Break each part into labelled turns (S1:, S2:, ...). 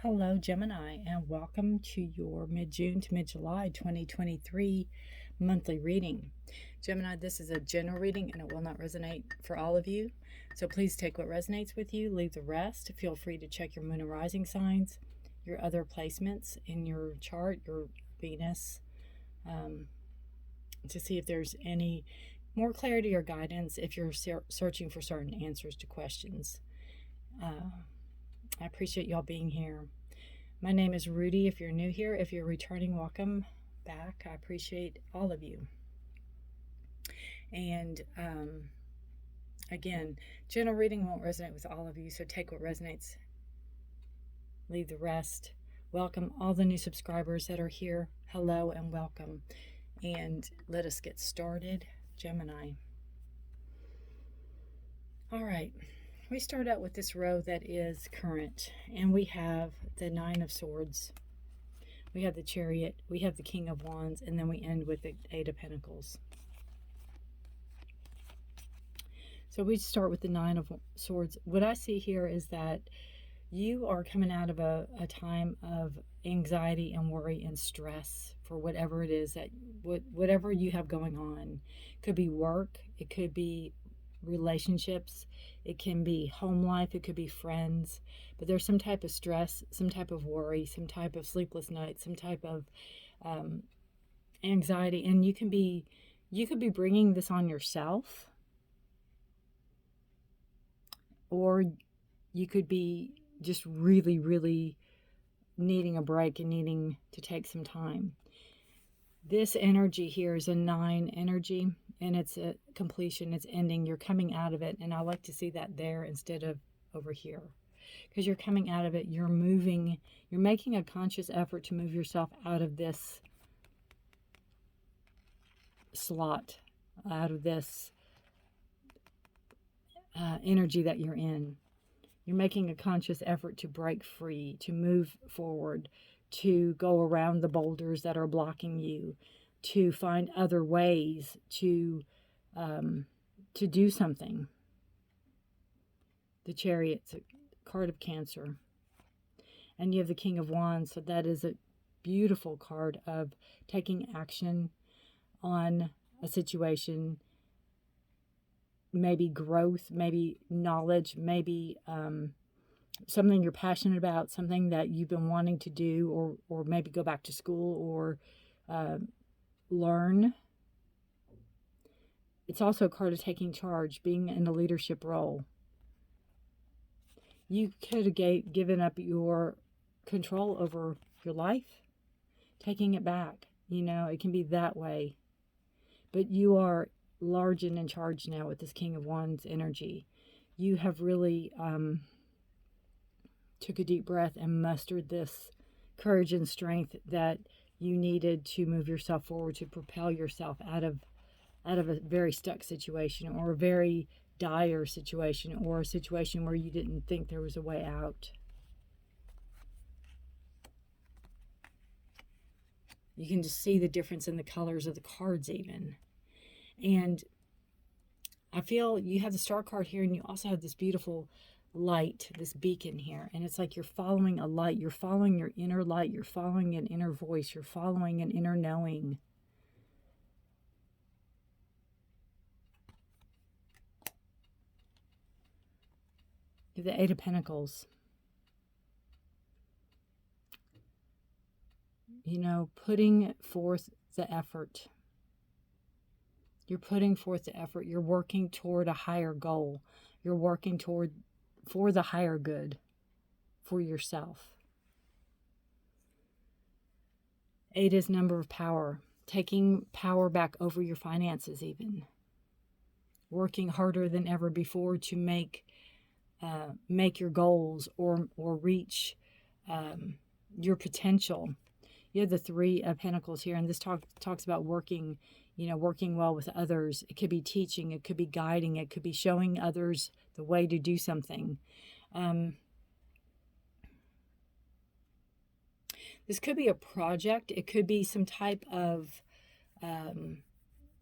S1: Hello, Gemini, and welcome to your mid-June to mid-July 2023 monthly reading. Gemini, this is a general reading and it will not resonate for all of you. So please take what resonates with you, leave the rest. Feel free to check your moon and rising signs, your other placements in your chart, your Venus, to see if there's any more clarity or guidance if you're searching for certain answers to questions. I appreciate y'all being here. My name is Rudi. If you're new here, if you're returning, welcome back. I appreciate all of you. And again, general reading won't resonate with all of you, so take what resonates, leave the rest. Welcome all the new subscribers that are here. Hello and welcome. And let us get started. Gemini. All right. We start out with this row that is current, and we have the Nine of Swords, we have the Chariot, we have the King of Wands, and then we end with the Eight of Pentacles. So we start with the Nine of Swords. What I see here is that you are coming out of a time of anxiety and worry and stress for whatever it is that, whatever you have going on. It could be work, it could be relationships, it can be home life, it could be friends, but there's some type of stress, some type of worry, some type of sleepless nights, some type of anxiety, and you could be bringing this on yourself, or you could be just really needing a break and needing to take some time. This energy here is a 9 energy, and it's a completion, it's ending, you're coming out of it, and I like to see that there instead of over here, because you're coming out of it, you're moving, you're making a conscious effort to move yourself out of this slot, out of this energy that you're in. You're making a conscious effort to break free, to move forward, to go around the boulders that are blocking you, to find other ways to do something. The Chariot's a card of Cancer. And you have the King of Wands, so that is a beautiful card of taking action on a situation, maybe growth, maybe knowledge, maybe something you're passionate about, something that you've been wanting to do, or maybe go back to school or learn. It's also a card of taking charge, being in a leadership role. You could have given up your control over your life, taking it back. You know, it can be that way. But you are large and in charge now with this King of Wands energy. You have really took a deep breath and mustered this courage and strength that you needed to move yourself forward, to propel yourself out of a very stuck situation, or a very dire situation, or a situation where you didn't think there was a way out. You can just see the difference in the colors of the cards even. And I feel you have the Star card here, and you also have this beautiful light, this beacon here, and it's like you're following a light, you're following your inner light, you're following an inner voice, you're following an inner knowing. The Eight of Pentacles. You know, putting forth the effort. You're putting forth the effort. You're working toward a higher goal. You're working for the higher good for yourself. 8 is number of power. Taking power back over your finances even. Working harder than ever before to make your goals or reach your potential. You have the 3 of Pentacles here, and this talks about working, you know, working well with others. It could be teaching, it could be guiding, it could be showing others the way to do something. This could be a project. It could be some type of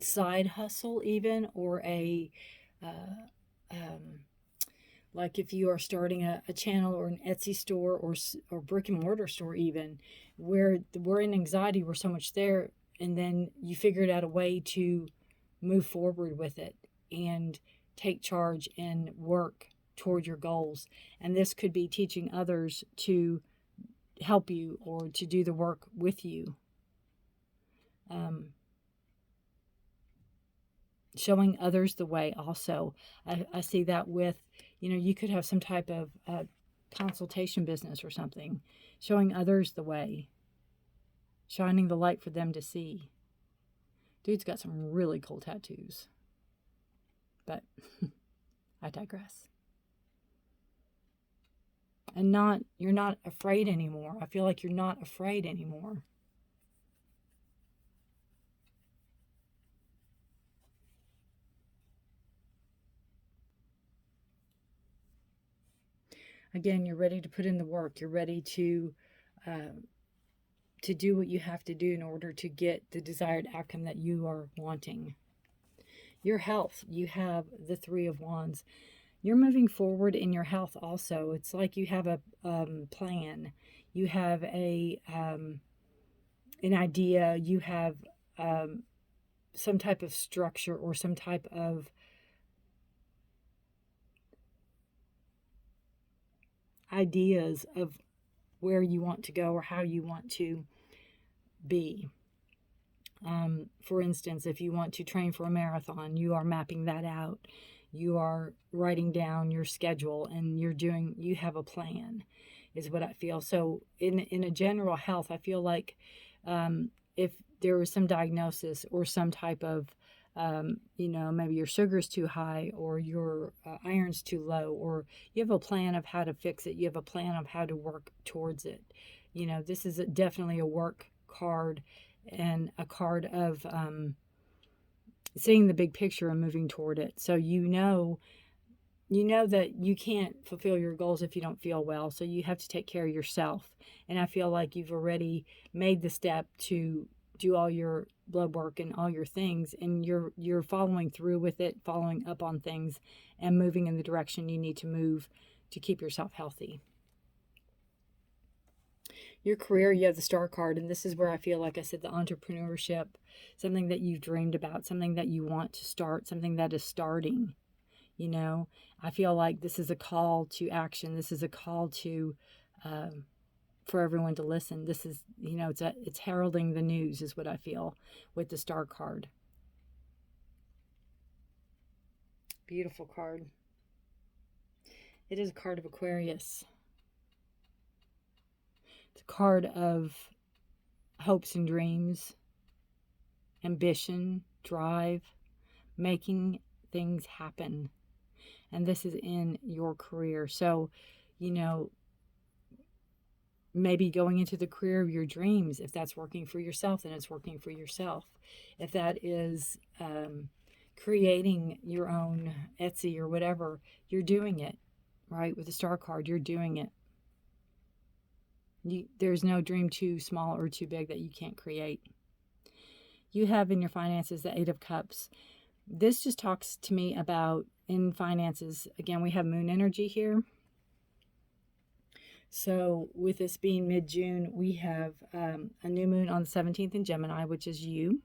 S1: side hustle even, or a Like if you are starting a channel or an Etsy store or brick and mortar store even, where we're in anxiety, we're so much there, and then you figured out a way to move forward with it and take charge and work toward your goals. And this could be teaching others to help you or to do the work with you. Showing others the way also. I see that with, you could have some type of consultation business or something. Showing others the way. Shining the light for them to see. Dude's got some really cool tattoos. But I digress. And you're not afraid anymore. I feel like you're not afraid anymore. Again, you're ready to put in the work. You're ready to do what you have to do in order to get the desired outcome that you are wanting. Your health, you have the Three of Wands. You're moving forward in your health also. It's like you have a plan. You have an idea. You have some type of structure or some type of ideas of where you want to go or how you want to be. For instance, if you want to train for a marathon, you are mapping that out. You are writing down your schedule and you have a plan, is what I feel. So in a general health, I feel like if there was some diagnosis or some type of, maybe your sugar's too high or your iron's too low, or you have a plan of how to fix it. You have a plan of how to work towards it. This is definitely a work card and a card of seeing the big picture and moving toward it. So you know that you can't fulfill your goals if you don't feel well. So you have to take care of yourself. And I feel like you've already made the step to do all your blood work and all your things, and you're following through with it, following up on things, and moving in the direction you need to move to keep yourself healthy. Your career, you have the Star card, and this is where I feel like I said the entrepreneurship, something that you've dreamed about, something that you want to start, something that is starting. I feel like this is a call to action. This is a call to for everyone to listen. This is, it's heralding the news is what I feel with the Star card. Beautiful card. It is a card of Aquarius. It's a card of hopes and dreams, ambition, drive, making things happen. And this is in your career. So, maybe going into the career of your dreams. If that's working for yourself, then it's working for yourself. If that is creating your own Etsy or whatever, you're doing it, right? With the Star card, you're doing it. There's no dream too small or too big that you can't create. You have in your finances the Eight of Cups. This just talks to me about in finances. Again, we have moon energy here. So with this being mid-June, we have a new moon on the 17th in Gemini, which is you.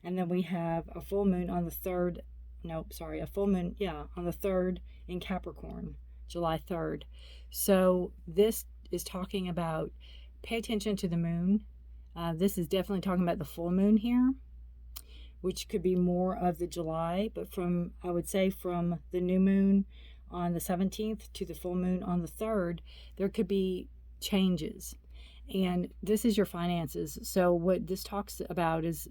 S1: And then we have a full moon on the 3rd. A full moon, on the 3rd in Capricorn, July 3rd. So this is talking about pay attention to the moon. This is definitely talking about the full moon here, which could be more of the July, but I would say from the new moon on the 17th to the full moon on the 3rd, there could be changes. And this is your finances. So what this talks about is,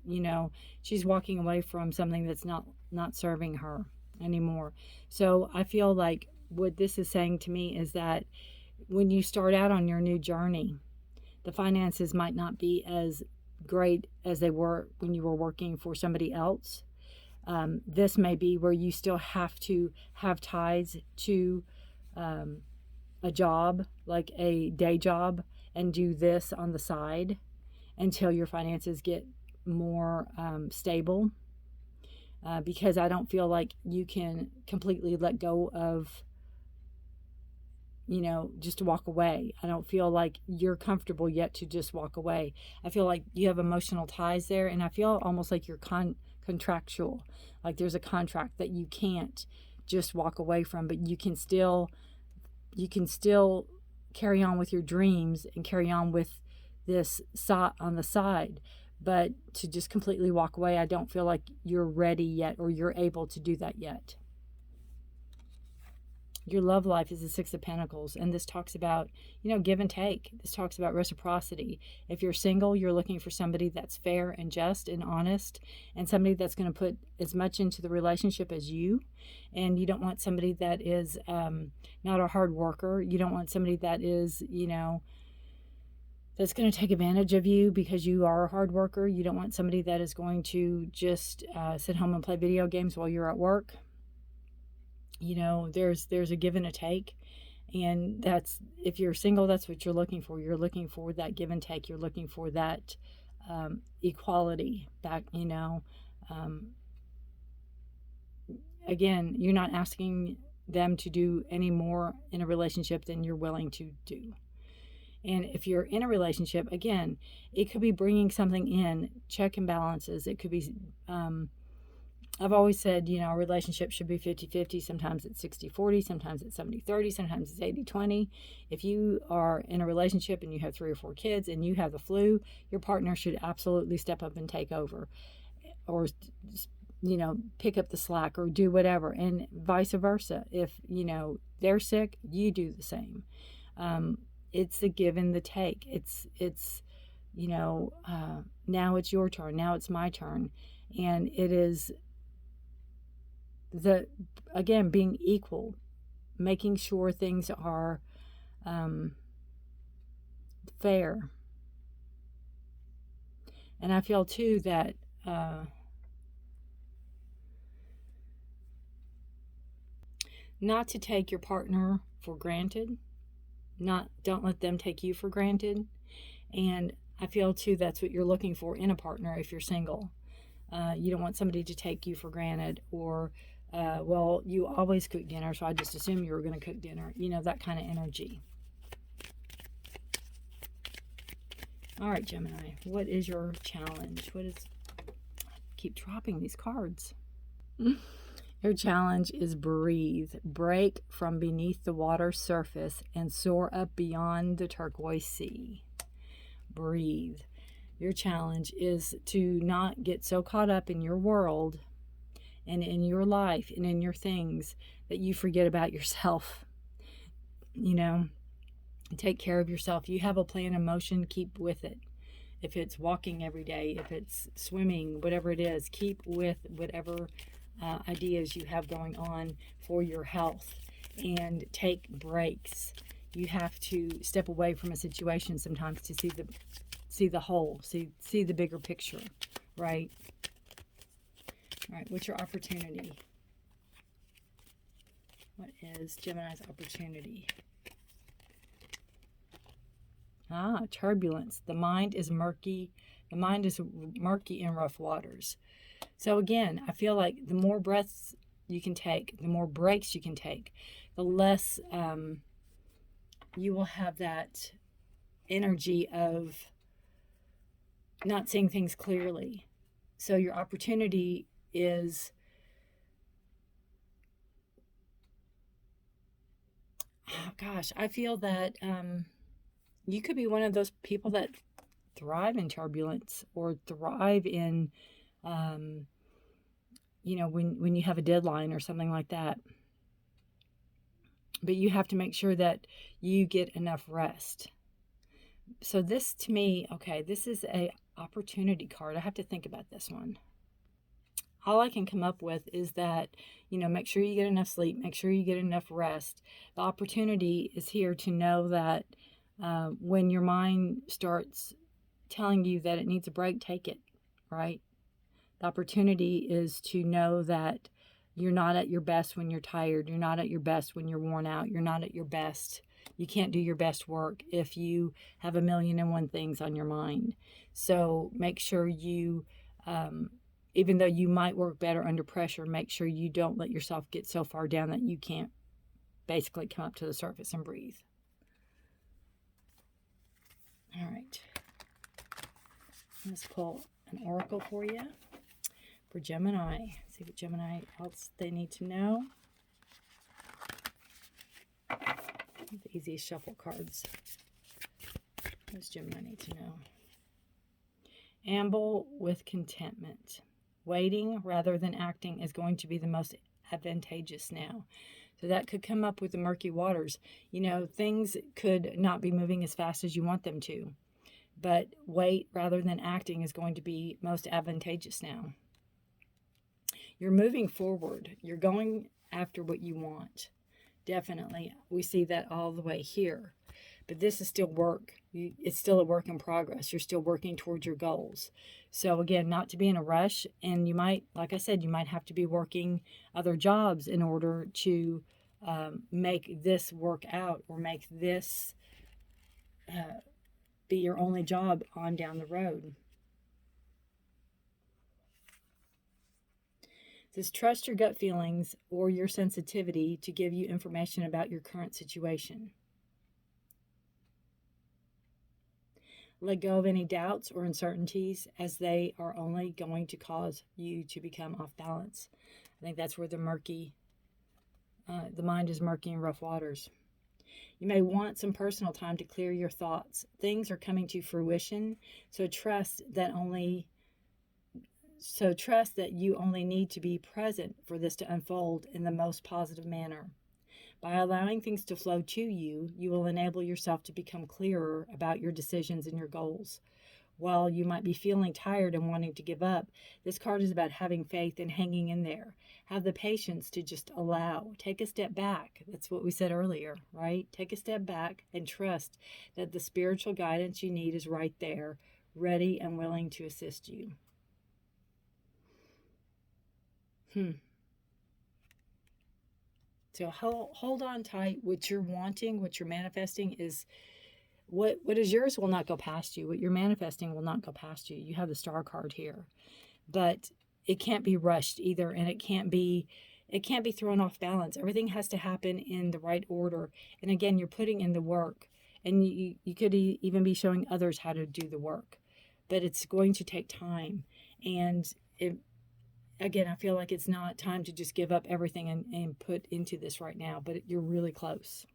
S1: she's walking away from something that's not serving her anymore. So I feel like what this is saying to me is that when you start out on your new journey, the finances might not be as great as they were when you were working for somebody else. This may be where you still have to have ties to a job, like a day job, and do this on the side until your finances get more stable. Because I don't feel like you can completely let go of just to walk away. I don't feel like you're comfortable yet to just walk away. I feel like you have emotional ties there, and I feel almost like you're contractual. Like there's a contract that you can't just walk away from, but you can still carry on with your dreams and carry on with this on the side. But to just completely walk away, I don't feel like you're ready yet, or you're able to do that yet. Your love life is the Six of Pentacles, and this talks about, give and take. This talks about reciprocity. If you're single, you're looking for somebody that's fair and just and honest, and somebody that's going to put as much into the relationship as you. And you don't want somebody that is not a hard worker. You don't want somebody that is, that's going to take advantage of you because you are a hard worker. You don't want somebody that is going to just sit home and play video games while you're at work. There's a give and a take, and that's, if you're single, that's what you're looking for. You're looking for that give and take. You're looking for that equality back. Again, you're not asking them to do any more in a relationship than you're willing to do. And if you're in a relationship, again, it could be bringing something in, check and balances. It could be I've always said, a relationship should be 50-50. Sometimes it's 60-40, sometimes it's 70-30, sometimes it's 80-20. If you are in a relationship and you have 3 or 4 kids and you have the flu, your partner should absolutely step up and take over, or, pick up the slack, or do whatever, and vice versa. If, they're sick, you do the same. It's the give and the take. It's now it's your turn, now it's my turn. And it is again, being equal, making sure things are fair. And I feel too that not to take your partner for granted. Don't let them take you for granted. And I feel too that's what you're looking for in a partner if you're single. You don't want somebody to take you for granted, or well, you always cook dinner, so I just assumed you were going to cook dinner. That kind of energy. All right, Gemini, what is your challenge? I keep dropping these cards. Your challenge is breathe. Break from beneath the water surface and soar up beyond the turquoise sea. Breathe. Your challenge is to not get so caught up in your world and in your life and in your things that you forget about yourself. Take care of yourself. You have a plan in motion, keep with it. If it's walking every day, if it's swimming, whatever it is, keep with whatever ideas you have going on for your health, and take breaks. You have to step away from a situation sometimes to see the whole, see the bigger picture, right? All right, what's your opportunity? What is Gemini's opportunity? Turbulence. The mind is murky. The mind is murky in rough waters. So again, I feel like the more breaths you can take, the more breaks you can take, the less you will have that energy of not seeing things clearly. So your opportunity is, I feel that you could be one of those people that thrive in turbulence, or thrive in, when you have a deadline or something like that. But you have to make sure that you get enough rest. So this, to me, this is a opportunity card. I have to think about this one. All I can come up with is that, make sure you get enough sleep, make sure you get enough rest. The opportunity is here to know that when your mind starts telling you that it needs a break, take it, right? The opportunity is to know that you're not at your best when you're tired. You're not at your best when you're worn out. You're not at your best. You can't do your best work if you have 1,000,001 things on your mind. So make sure you, even though you might work better under pressure, make sure you don't let yourself get so far down that you can't basically come up to the surface and breathe. All right. Let's pull an oracle for you for Gemini. See what Gemini else they need to know. The easiest shuffle cards. What does Gemini need to know? Amble with contentment. Waiting rather than acting is going to be the most advantageous now. So that could come up with the murky waters. You know, things could not be moving as fast as you want them to. But wait rather than acting is going to be most advantageous now. You're moving forward. You're going after what you want. Definitely. We see that all the way here. But this is still work. It's still a work in progress. You're still working towards your goals. So again, not to be in a rush. And you might, like I said, you might have to be working other jobs in order to make this work out, or make this be your only job on down the road. It says, trust your gut feelings or your sensitivity to give you information about your current situation. Let go of any doubts or uncertainties, as they are only going to cause you to become off balance. I think that's where the mind is murky in rough waters. You may want some personal time to clear your thoughts. Things are coming to fruition, so trust that you only need to be present for this to unfold in the most positive manner. By allowing things to flow to you, you will enable yourself to become clearer about your decisions and your goals. While you might be feeling tired and wanting to give up, this card is about having faith and hanging in there. Have the patience to just allow. Take a step back. That's what we said earlier, right? Take a step back and trust that the spiritual guidance you need is right there, ready and willing to assist you. So hold on tight. What you're wanting, what you're manifesting is what is yours will not go past you. What you're manifesting will not go past you. You have the Star card here. But it can't be rushed either, and it can't be thrown off balance. Everything has to happen in the right order. And again, you're putting in the work, and you could even be showing others how to do the work. But it's going to take time. And again, I feel like it's not time to just give up everything and put into this right now, but you're really close.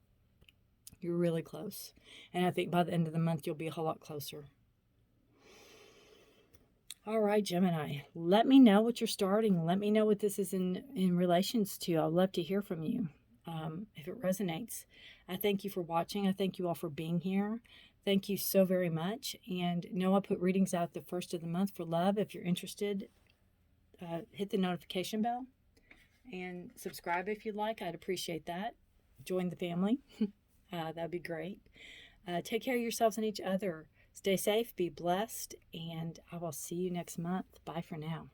S1: You're really close. And I think by the end of the month, you'll be a whole lot closer. All right, Gemini, let me know what you're starting. Let me know what this is in relations to. I'd love to hear from you if it resonates. I thank you for watching. I thank you all for being here. Thank you so very much. And know I put readings out the first of the month for love. If you're interested, hit the notification bell and subscribe if you'd like. I'd appreciate that. Join the family. That'd be great. Take care of yourselves and each other. Stay safe, be blessed, and I will see you next month. Bye for now.